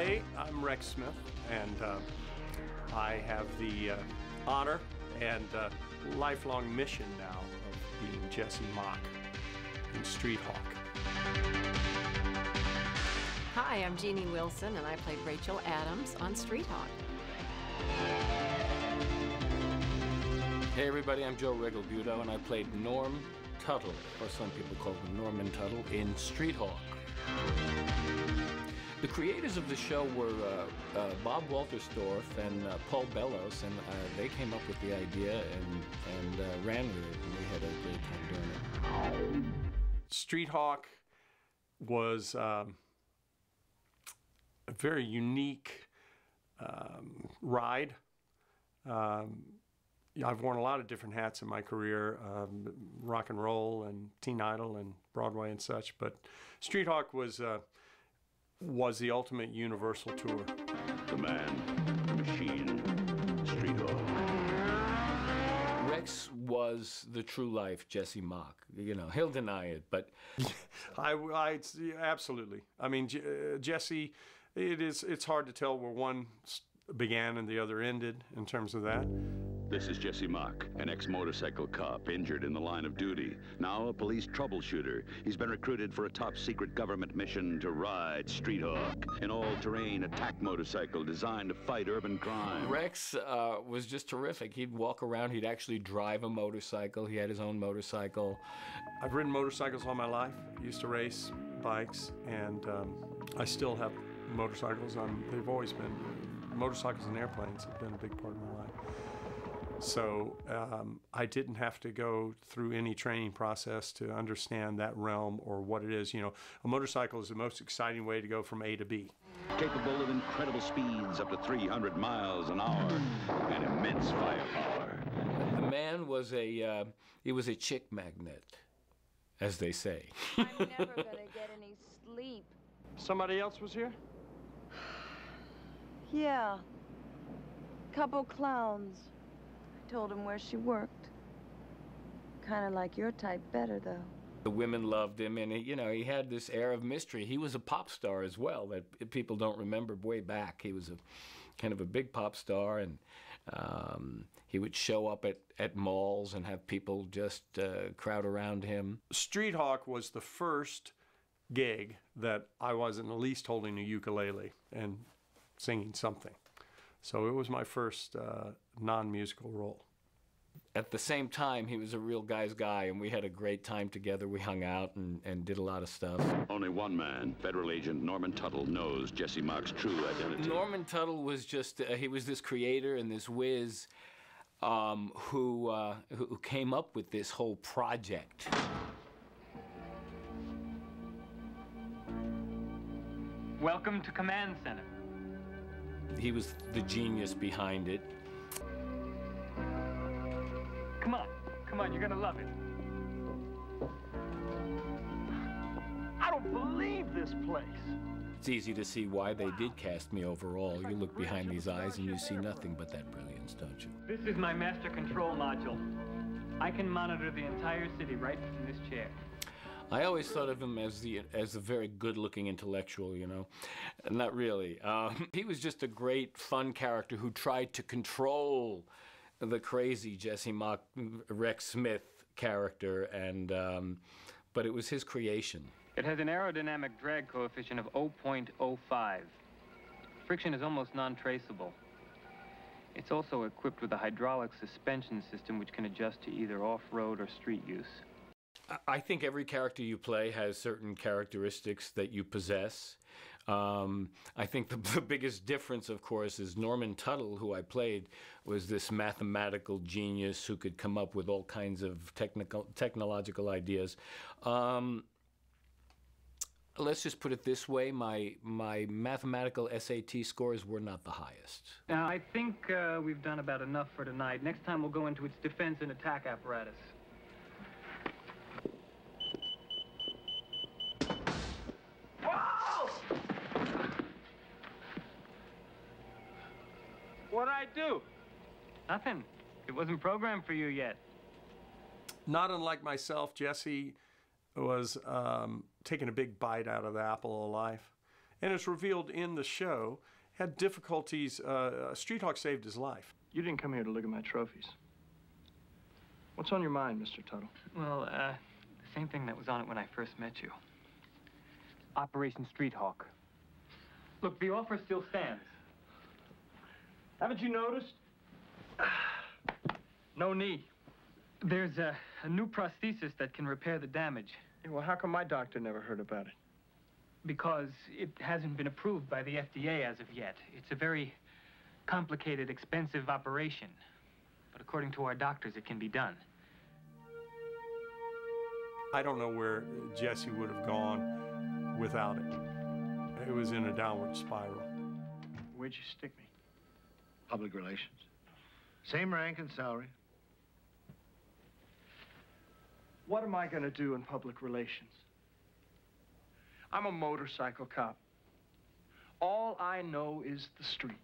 Hey, I'm Rex Smith, and I have the honor and lifelong mission now of being Jesse Mock in Streethawk. Hi, I'm Jeannie Wilson, and I played Rachel Adams on Streethawk. Hey everybody, I'm Joe Regalbuto, and I played Norm Tuttle, or some people call him Norman Tuttle, in Streethawk. The creators of the show were Bob Walterstorff and Paul Bellows, and they came up with the idea and ran with it, and we had a great time doing it. Streethawk was a very unique ride. I've worn a lot of different hats in my career, rock and roll and teen idol and Broadway and such, but Streethawk was the ultimate universal tour. The man, the machine, Streethawk. Rex was the true life Jesse Mock. You know, he'll deny it, but absolutely. I mean, Jesse, it's hard to tell where one began and the other ended in terms of that. This is Jesse Mock, an ex-motorcycle cop injured in the line of duty. Now a police troubleshooter. He's been recruited for a top-secret government mission to ride Streethawk, an all-terrain attack motorcycle designed to fight urban crime. Rex was just terrific. He'd walk around. He'd actually drive a motorcycle. He had his own motorcycle. I've ridden motorcycles all my life. I used to race bikes, and I still have motorcycles. They've always been, motorcycles and airplanes have been a big part of my life. So I didn't have to go through any training process to understand that realm or what it is. You know, a motorcycle is the most exciting way to go from A to B. Capable of incredible speeds up to 300 miles an hour and immense firepower. The man was he was a chick magnet, as they say. I'm never gonna get any sleep. Somebody else was here? Yeah. Couple clowns. Told him where she worked. Kind of like your type better, though. The women loved him, and he had this air of mystery. He was a pop star as well that people don't remember way back. He was a kind of a big pop star, and he would show up at malls and have people just crowd around him. Streethawk was the first gig that I wasn't at least holding a ukulele and singing something. So it was my first non-musical role. At the same time, he was a real guy's guy, and we had a great time together. We hung out and did a lot of stuff. Only one man, Federal Agent Norman Tuttle, knows Jesse Mock's true identity. Norman Tuttle was just, he was this creator and this whiz who came up with this whole project. Welcome to Command Center. He was the genius behind it. Come on, you're gonna love it. I don't believe this place. It's easy to see why they did cast me overall. You look behind these eyes and you see nothing but that brilliance, don't you? This is my master control module. I can monitor the entire city right from this chair. I always thought of him as a very good-looking intellectual, you know. Not really. He was just a great, fun character who tried to control the crazy Jesse Mock, Rex Smith character, and but it was his creation. It has an aerodynamic drag coefficient of 0.05. Friction is almost non-traceable. It's also equipped with a hydraulic suspension system which can adjust to either off-road or street use. I think every character you play has certain characteristics that you possess. I think the biggest difference, of course, is Norman Tuttle, who I played, was this mathematical genius who could come up with all kinds of technological ideas. Let's just put it this way, my mathematical SAT scores were not the highest. Now, I think we've done about enough for tonight. Next time we'll go into its defense and attack apparatus. What'd I do? Nothing. It wasn't programmed for you yet. Not unlike myself, Jesse was taking a big bite out of the apple of life. and it's revealed in the show, had difficulties. Streethawk saved his life. You didn't come here to look at my trophies. What's on your mind, Mr. Tuttle? Well, the same thing that was on it when I first met you. Operation Streethawk. Look, the offer still stands. Haven't you noticed? No knee. There's a new prosthesis that can repair the damage. Yeah, well, how come my doctor never heard about it? Because it hasn't been approved by the FDA as of yet. It's a very complicated, expensive operation. But according to our doctors, it can be done. I don't know where Jesse would have gone without it. It was in a downward spiral. Where'd you stick me? Public relations. Same rank and salary. What am I going to do in public relations? I'm a motorcycle cop. All I know is the street.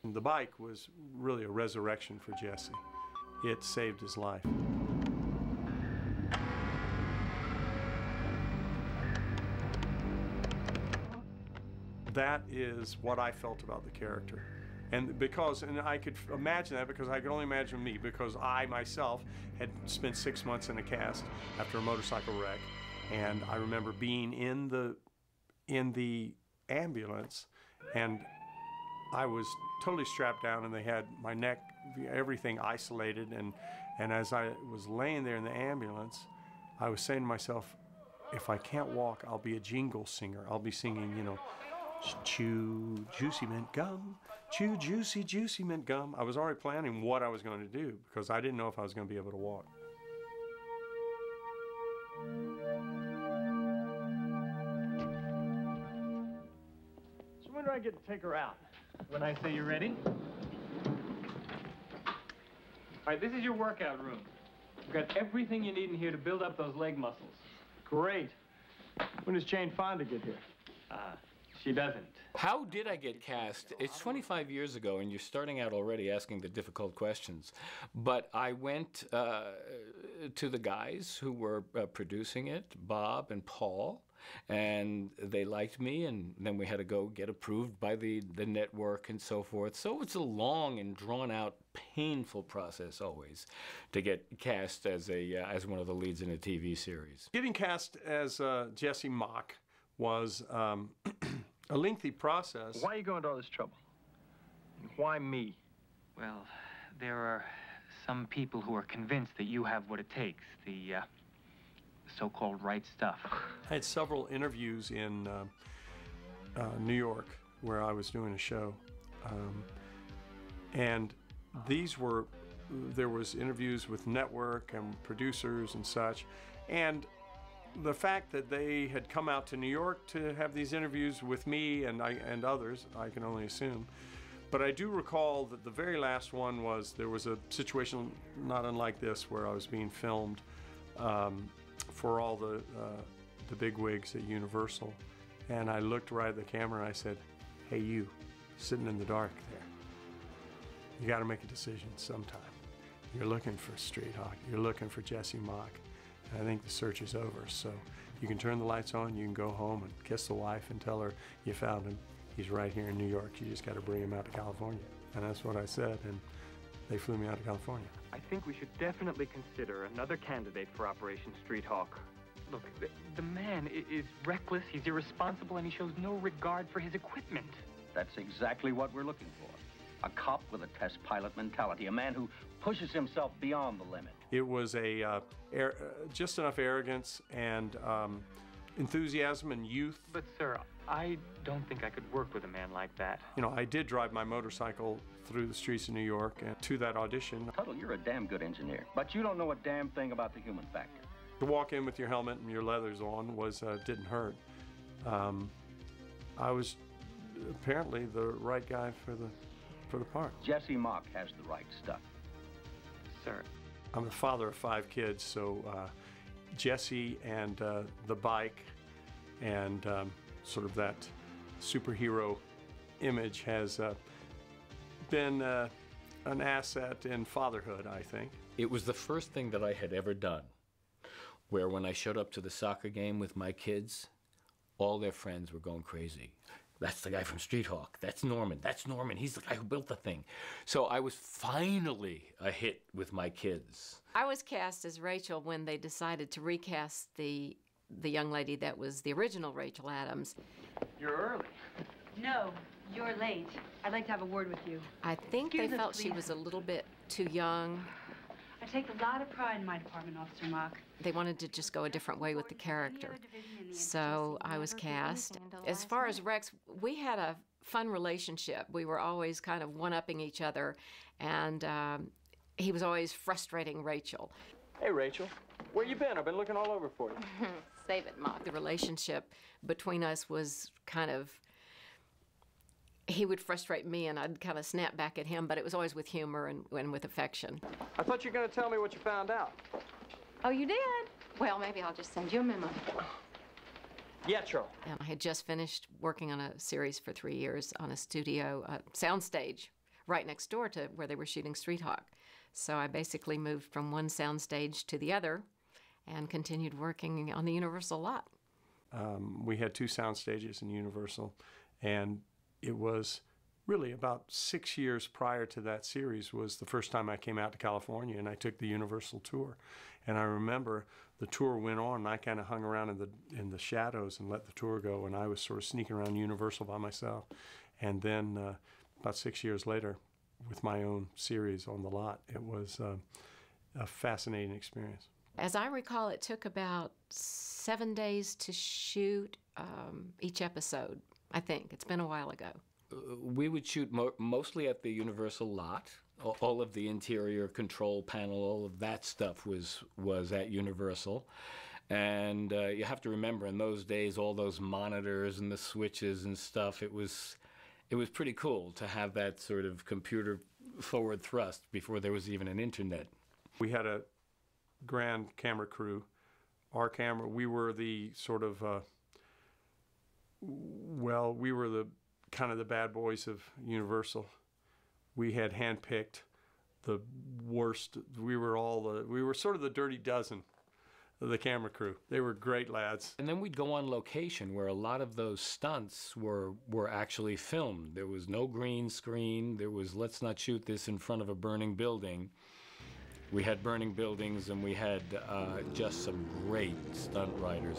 The bike was really a resurrection for Jesse. It saved his life. That is what I felt about the character. And I could imagine that because I could only imagine me, because I myself had spent 6 months in a cast after a motorcycle wreck. And I remember being in the ambulance, and I was totally strapped down, and they had my neck, everything isolated. And as I was laying there in the ambulance, I was saying to myself, if I can't walk, I'll be a jingle singer. I'll be singing, you know, chew juicy mint gum, chew juicy, juicy mint gum. I was already planning what I was going to do because I didn't know if I was going to be able to walk. So when do I get to take her out? When I say you're ready. All right, this is your workout room. You've got everything you need in here to build up those leg muscles. Great. When does Jane Fonda get here? She doesn't. How did I get cast? It's 25 years ago, and you're starting out already asking the difficult questions. But I went to the guys who were producing it, Bob and Paul, and they liked me, and then we had to go get approved by the network and so forth. So it's a long and drawn-out, painful process always to get cast as one of the leads in a TV series. Getting cast as Jesse Mock was a lengthy process. Why are you going to all this trouble? And why me? Well, there are some people who are convinced that you have what it takes, the so-called right stuff. I had several interviews in New York where I was doing a show. And there was interviews with network and producers and such. And the fact that they had come out to New York to have these interviews with me and others, I can only assume. But I do recall that the very last one there was a situation not unlike this where I was being filmed for all the bigwigs at Universal. And I looked right at the camera and I said, hey, you, sitting in the dark there, you got to make a decision sometime. You're looking for Streethawk. You're looking for Jesse Mock. I think the search is over, so you can turn the lights on, you can go home and kiss the wife and tell her you found him. He's right here in New York. You just got to bring him out to California. And that's what I said, and they flew me out to California. I think we should definitely consider another candidate for Operation Streethawk. Look, the man is reckless, he's irresponsible, and he shows no regard for his equipment. That's exactly what we're looking for. A cop with a test pilot mentality, a man who pushes himself beyond the limit. It was just enough arrogance and enthusiasm and youth. But, sir, I don't think I could work with a man like that. You know, I did drive my motorcycle through the streets of New York and to that audition. Tuttle, you're a damn good engineer, but you don't know a damn thing about the human factor. To walk in with your helmet and your leathers on didn't hurt. I was apparently the right guy for the part. Jesse Mock has the right stuff. Sir. I'm the father of 5 kids, so Jesse and the bike and sort of that superhero image has been an asset in fatherhood, I think. It was the first thing that I had ever done, where when I showed up to the soccer game with my kids, all their friends were going crazy. That's the guy from StreethHawk. That's Norman. That's Norman. He's the guy who built the thing. So I was finally a hit with my kids. I was cast as Rachel when they decided to recast the young lady that was the original Rachel Adams. You're early. No, you're late. I'd like to have a word with you. I think Excuse they us, felt she please. was a little bit too young. I take a lot of pride in my department, Officer Mock. They wanted to just go a different way with the character. So I was cast. As far as Rex, we had a fun relationship. We were always kind of one-upping each other, and he was always frustrating Rachel. Hey, Rachel, where you been? I've been looking all over for you. Save it, Mom. The relationship between us was kind of, he would frustrate me and I'd kind of snap back at him, but it was always with humor and with affection. I thought you were going to tell me what you found out. Oh, you did? Well, maybe I'll just send you a memo. Yeah, Charlie. And I had just finished working on a series for 3 years on a studio, soundstage, right next door to where they were shooting StreethHawk. So I basically moved from one soundstage to the other and continued working on the Universal lot. We had 2 sound stages in Universal, and it was really about 6 years prior to that series was the first time I came out to California, and I took the Universal tour. And I remember the tour went on, and I kind of hung around in the shadows and let the tour go, and I was sort of sneaking around Universal by myself. And then about 6 years later, with my own series on the lot, it was a fascinating experience. As I recall, it took about 7 days to shoot each episode, I think. It's been a while ago. We would shoot mostly at the Universal lot. All of the interior control panel, all of that stuff was at Universal. And you have to remember, in those days, all those monitors and the switches and stuff, it was pretty cool to have that sort of computer forward thrust before there was even an internet. We had a grand camera crew. Our camera, we were the sort of, we were the kind of the bad boys of Universal. We had handpicked the worst. We were sort of the dirty dozen of the camera crew. They were great lads. And then we'd go on location where a lot of those stunts were actually filmed. There was no green screen. There was, let's not shoot this in front of a burning building. We had burning buildings, and we had just some great stunt writers.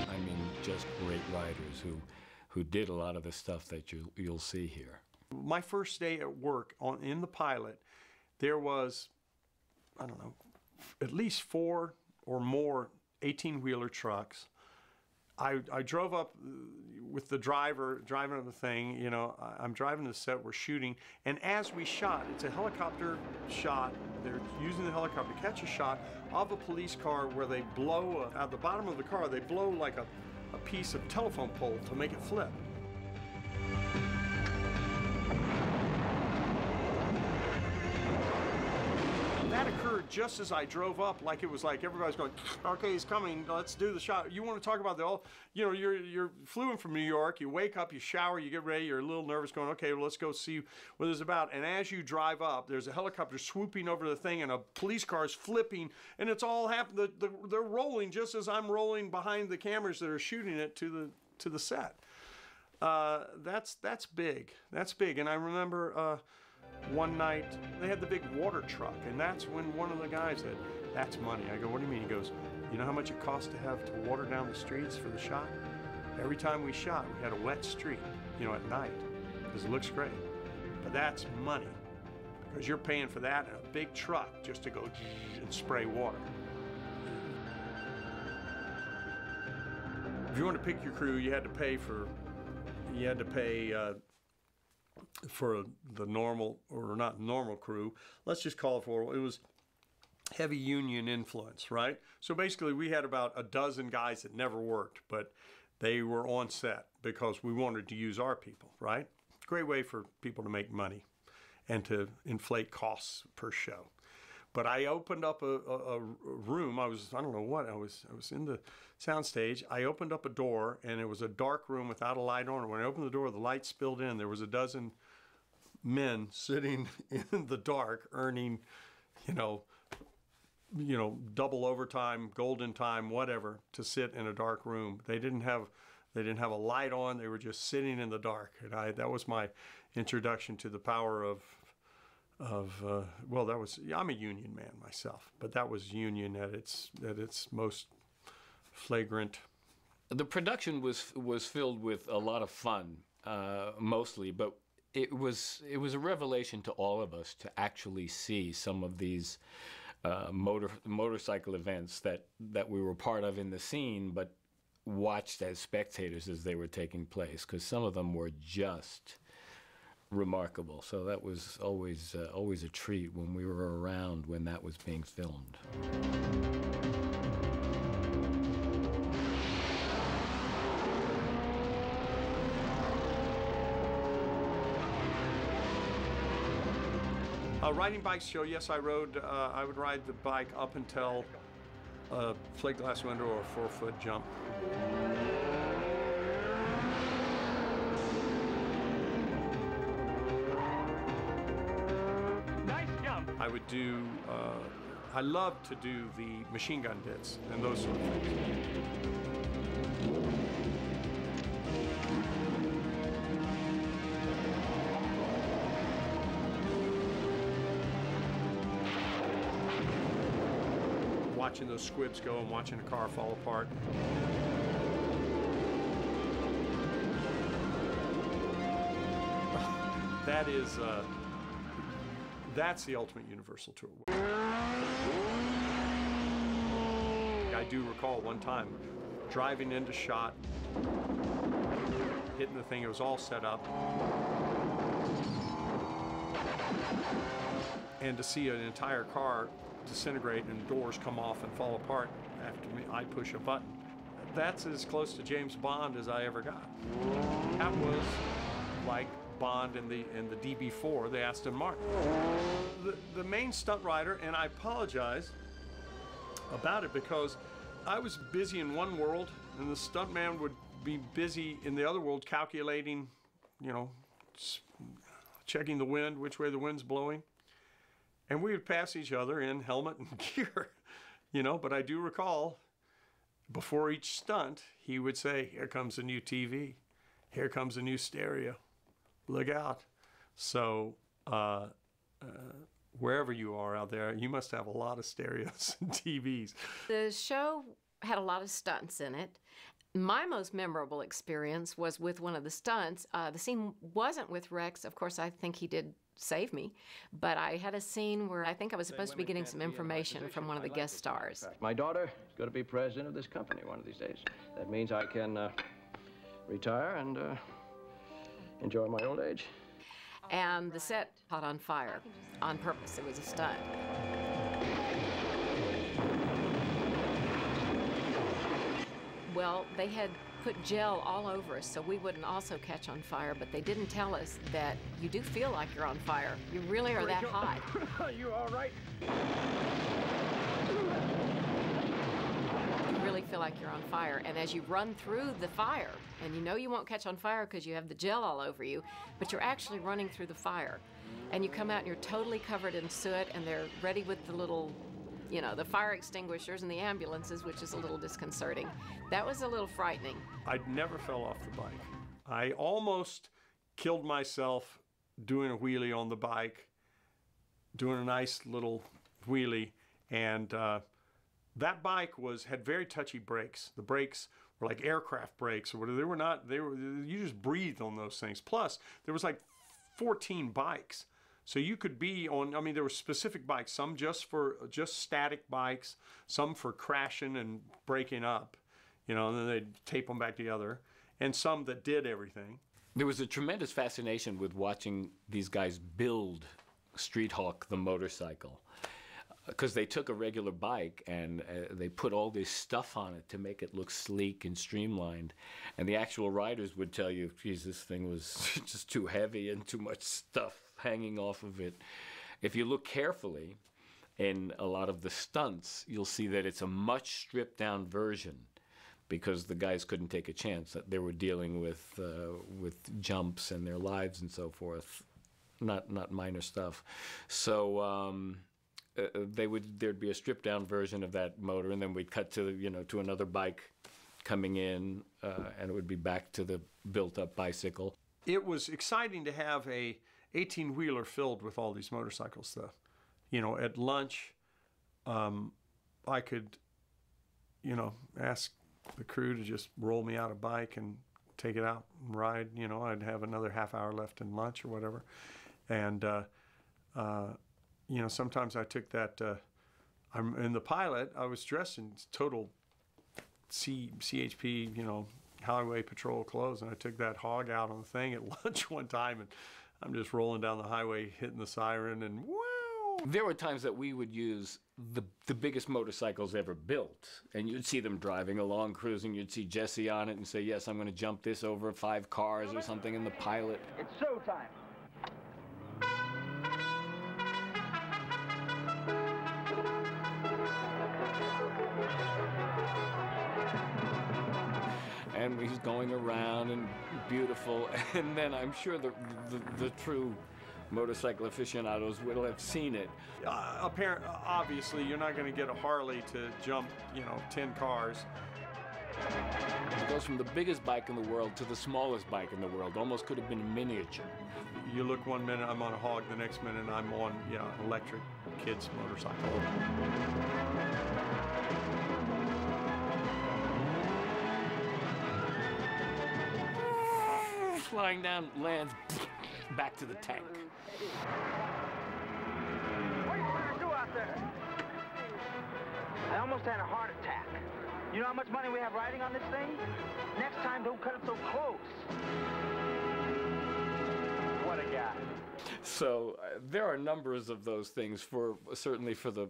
I mean, just great writers who did a lot of the stuff that you'll see here. My first day at work in the pilot, there was, I don't know, at least 4 or more 18-wheeler trucks. I drove up with the driver, driving on the thing, you know, I'm driving the set, we're shooting, and as we shot, it's a helicopter shot, they're using the helicopter to catch a shot of a police car where they blow, at the bottom of the car, they blow like a piece of telephone pole to make it flip. That occurred just as I drove up, like it was like everybody's going, okay, he's coming, let's do the shot. You want to talk about you're flew in from New York, you wake up, you shower, you get ready, you're a little nervous going, okay, well, let's go see what it's about. And as you drive up, there's a helicopter swooping over the thing and a police car is flipping, and it's all happening, they're rolling just as I'm rolling behind the cameras that are shooting it to the set. That's big, and I remember, one night, they had the big water truck, and that's when one of the guys said, that's money. I go, what do you mean? He goes, you know how much it costs to have to water down the streets for the shot? Every time we shot, we had a wet street, you know, at night, because it looks great. But that's money, because you're paying for that in a big truck just to go and spray water. If you want to pick your crew, you had to pay for the normal, or not normal crew, let's just call it it was heavy union influence, right? So basically we had about a dozen guys that never worked, but they were on set because we wanted to use our people, right? Great way for people to make money and to inflate costs per show. But I opened up a room. I don't know what, I was in the soundstage. I opened up a door, and it was a dark room without a light on it. When I opened the door, the light spilled in. There was a dozen men sitting in the dark earning, you know, you know, double overtime, golden time, whatever, to sit in a dark room. They didn't have a light on. They were just sitting in the dark. And that was my introduction to the power of well, I'm a union man myself, but that was union at its most flagrant. The production was filled with a lot of fun, mostly, but it was a revelation to all of us to actually see some of these motorcycle events that we were part of in the scene, but watched as spectators as they were taking place, because some of them were just remarkable. So that was always a treat when we were around when that was being filmed. Riding bikes show, yes, I would ride the bike up until a plate glass window or a 4-foot jump. Nice jump. I would do, I love to do the machine gun bits and those sort of things. Watching those squibs go and watching a car fall apart. That is, that's the ultimate Universal Tour. I do recall one time driving into shot, hitting the thing, it was all set up. And to see an entire car disintegrate and doors come off and fall apart after I push a button. That's as close to James Bond as I ever got. That was like Bond in the DB4, the Aston Martin. The main stunt rider, and I apologize about it because I was busy in one world and the stuntman would be busy in the other world calculating, you know, checking the wind, which way the wind's blowing. And we would pass each other in helmet and gear, you know, but I do recall before each stunt, he would say, here comes a new TV, here comes a new stereo, look out. So wherever you are out there, you must have a lot of stereos and TVs. The show had a lot of stunts in it. My most memorable experience was with one of the stunts. The scene wasn't with Rex. Of course, I think he did save me, but I had a scene where I think I was supposed to be getting some information from one of the guest stars. My daughter is going to be president of this company one of these days. That means I can retire and enjoy my old age. And the set caught on fire on purpose. It was a stunt. Well, they had put gel all over us so we wouldn't also catch on fire, but they didn't tell us that you do feel like you're on fire. You really are that hot. Are you all right? You really feel like you're on fire. And as you run through the fire, and you know you won't catch on fire because you have the gel all over you, but you're actually running through the fire. And you come out and you're totally covered in soot, and they're ready with the little, you know, the fire extinguishers and the ambulances, which is a little disconcerting. That was a little frightening. I never fell off the bike. I almost killed myself doing a wheelie on the bike, doing a nice little wheelie, and that bike had very touchy brakes. The brakes were like aircraft brakes, or whatever. They were not. You just breathed on those things. Plus, there was like 14 bikes. So you could be on, I mean, there were specific bikes, some just static bikes, some for crashing and breaking up, you know, and then they'd tape them back together, and some that did everything. There was a tremendous fascination with watching these guys build Streethawk, the motorcycle, because they took a regular bike and they put all this stuff on it to make it look sleek and streamlined. And the actual riders would tell you, geez, this thing was just too heavy and too much stuff hanging off of it. If you look carefully in a lot of the stunts, you'll see that it's a much stripped down version because the guys couldn't take a chance, that they were dealing with jumps and their lives and so forth, not minor stuff. So there'd be a stripped down version of that motor, and then we'd cut to to another bike coming in, and it would be back to the built up bicycle. It was exciting to have a 18-wheeler filled with all these motorcycles, though. At lunch, I could, ask the crew to just roll me out a bike and take it out and ride. I'd have another half hour left in lunch or whatever. And, sometimes I took that, I'm in the pilot, I was dressed in total CHP, highway patrol clothes, and I took that hog out on the thing at lunch one time, and I'm just rolling down the highway, hitting the siren, and wow! There were times that we would use the biggest motorcycles ever built, and you'd see them driving along, cruising. You'd see Jesse on it and say, yes, I'm going to jump this over 5 cars or something in the pilot. It's showtime. And he's going around and beautiful, and then I'm sure the true motorcycle aficionados will have seen it. Obviously, you're not going to get a Harley to jump, 10 cars. It goes from the biggest bike in the world to the smallest bike in the world. Almost could have been a miniature. You look one minute, I'm on a hog. The next minute, I'm on, an electric kid's motorcycle. Flying down, lands, back to the tank. What are you trying to do out there? I almost had a heart attack. You know how much money we have riding on this thing? Next time, don't cut it so close. What a guy. So there are numbers of those things certainly for the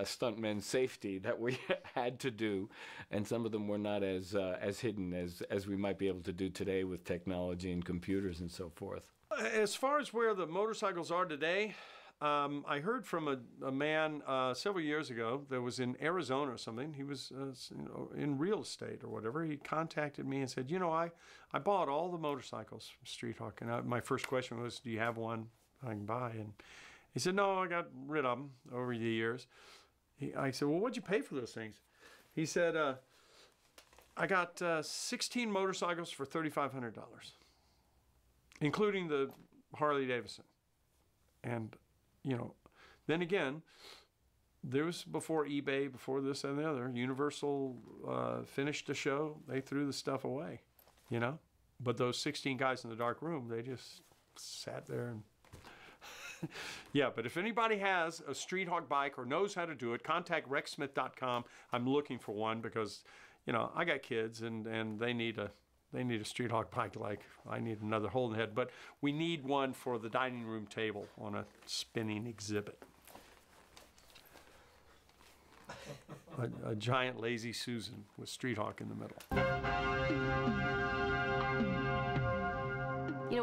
stuntmen's safety that we had to do, and some of them were not as hidden as we might be able to do today with technology and computers and so forth. As far as where the motorcycles are today, I heard from a man several years ago that was in Arizona or something. He was in real estate or whatever. He contacted me and said, I bought all the motorcycles from StreethHawk. And my first question was, do you have one I can buy? And he said, no, I got rid of them over the years. I said, well, what'd you pay for those things? He said, I got 16 motorcycles for $3,500, including the Harley Davidson. And then again, there was before eBay, before this and the other. Universal finished the show. They threw the stuff away, But those 16 guys in the dark room, they just sat there and... Yeah, but if anybody has a StreethHawk bike or knows how to do it, contact rexsmith.com. I'm looking for one because, I got kids and they need a StreethHawk bike like I need another hole in the head. But we need one for the dining room table on a spinning exhibit. A giant lazy Susan with StreethHawk in the middle.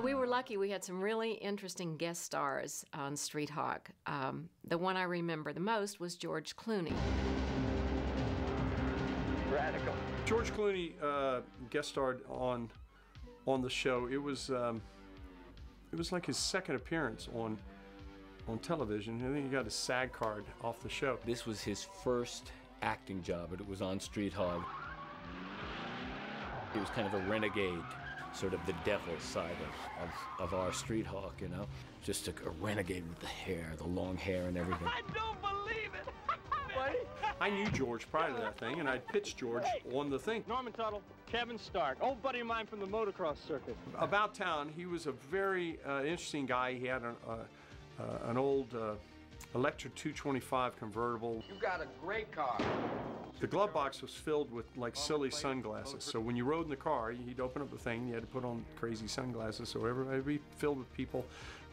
We were lucky. We had some really interesting guest stars on StreethHawk. The one I remember the most was George Clooney. Radical. George Clooney guest starred on the show. It was like his second appearance on television. I think he got a SAG card off the show. This was his first acting job, and it was on StreethHawk. He was kind of a renegade, sort of the devil side of our StreethHawk, just a renegade with the hair, the long hair and everything. I don't believe it. I knew George prior to that thing, and I pitched George on the thing. Norman Tuttle, Kevin Stark, old buddy of mine from the motocross circuit. About town, he was a very interesting guy. He had an old Electra 225 convertible. You got a great car. The glove box was filled with like silly sunglasses. So when you rode in the car, he'd open up the thing, you had to put on crazy sunglasses. So everybody would be filled with people,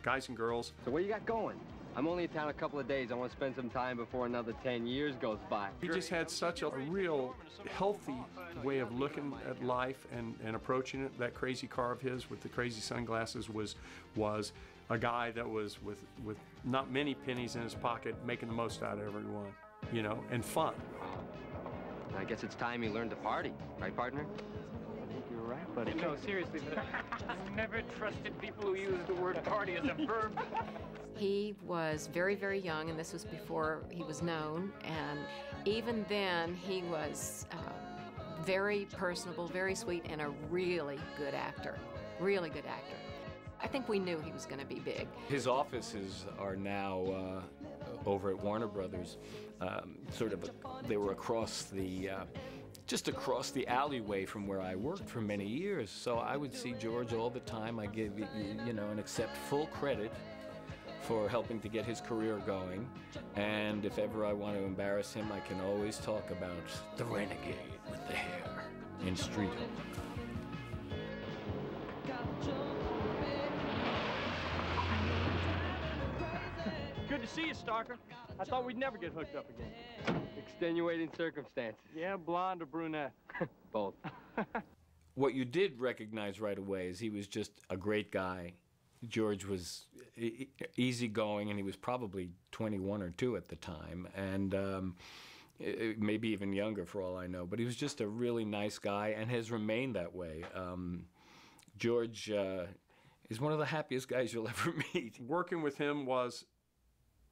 guys and girls. So where you got going? I'm only in town a couple of days. I want to spend some time before another 10 years goes by. He just had such a real healthy way of looking at life and approaching it. That crazy car of his with the crazy sunglasses was a guy that was with not many pennies in his pocket, making the most out of everyone, and fun. I guess it's time you learned to party, right, partner? I think you're right, buddy. No, seriously, but I've never trusted people who use the word party as a verb. He was very, very young, and this was before he was known. And even then, he was very personable, very sweet, and a really good actor. Really good actor. I think we knew he was going to be big. His offices are now over at Warner Brothers. They were across the, just across the alleyway from where I worked for many years. So I would see George all the time. I give, and accept full credit for helping to get his career going. And if ever I want to embarrass him, I can always talk about the renegade with the hair in Street Hawk. Good to see you, Starker. I thought we'd never get hooked up again. Extenuating circumstances. Yeah, blonde or brunette? Both. What you did recognize right away is he was just a great guy. George was easygoing, and he was probably 21 or 2 at the time, and maybe even younger for all I know. But he was just a really nice guy and has remained that way. George is one of the happiest guys you'll ever meet. Working with him was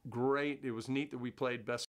great. It was neat that we played best